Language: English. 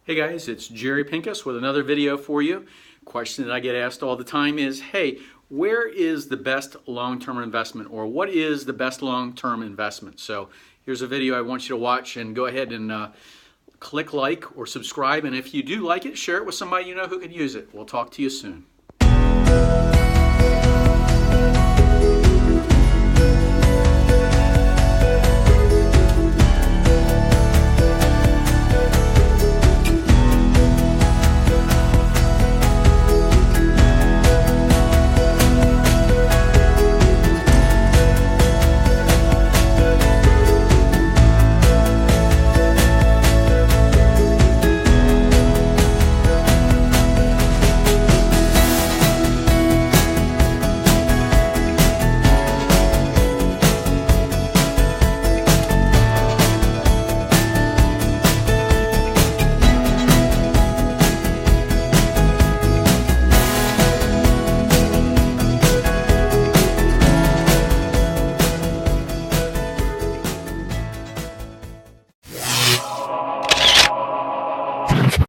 Hey guys, it's Jerry Pinkas with another video for you. Question that I get asked all the time is, hey, where is the best long-term investment, or what is the best long-term investment? So here's a video I want you to watch, and go ahead and click like or subscribe, and if you do like it, share it with somebody you know who could use it. We'll talk to you soon.